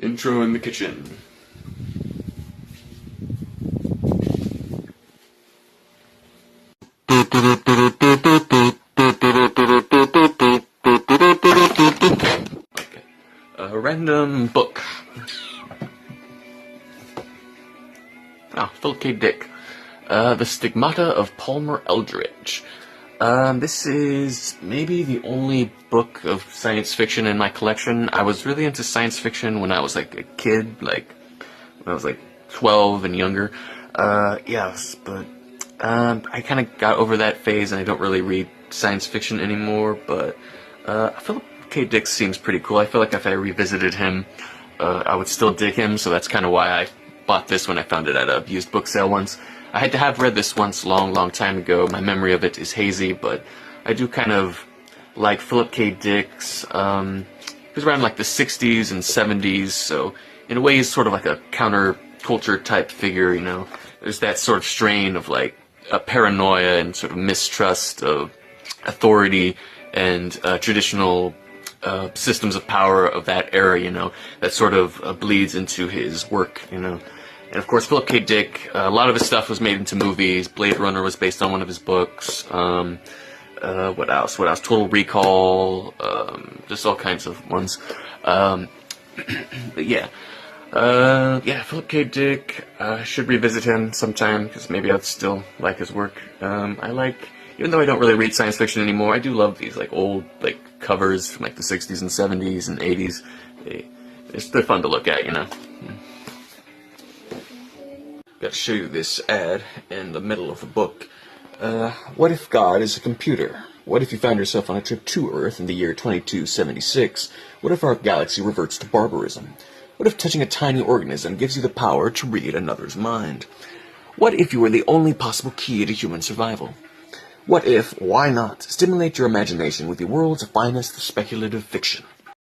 Intro in the kitchen. Okay. A random book. Philip K. Dick. The Stigmata of Palmer Eldritch. This is maybe the only book of science fiction in my collection. I was really into science fiction when I was like a kid, like when I was like 12 and younger. Yes, but I kind of got over that phase and I don't really read science fiction anymore, but Philip K. Dick seems pretty cool. I feel like if I revisited him, I would still dig him, so that's kind of why I bought this when I found it at a used book sale once. I had to have read this once long time ago. My memory of it is hazy, but I do kind of like Philip K. Dick's. He was around like the 60s and 70s, so in a way he's sort of like a counterculture type figure, you know. There's that sort of strain of like a paranoia and sort of mistrust of authority and traditional systems of power of that era, you know, that sort of bleeds into his work, you know. And of course, Philip K. Dick, a lot of his stuff was made into movies. Blade Runner was based on one of his books. What else? Total Recall, just all kinds of ones. But yeah. Philip K. Dick, should revisit him sometime, because maybe I'd still like his work. Even though I don't really read science fiction anymore, I do love these, like, old, like, covers from, like, the 60s and 70s and 80s. They're fun to look at, you know. Got to show you this ad in the middle of the book. What if God is a computer? What if you found yourself on a trip to Earth in the year 2276? What if our galaxy reverts to barbarism? What if touching a tiny organism gives you the power to read another's mind? What if you were the only possible key to human survival? What if, why not, stimulate your imagination with the world's finest speculative fiction?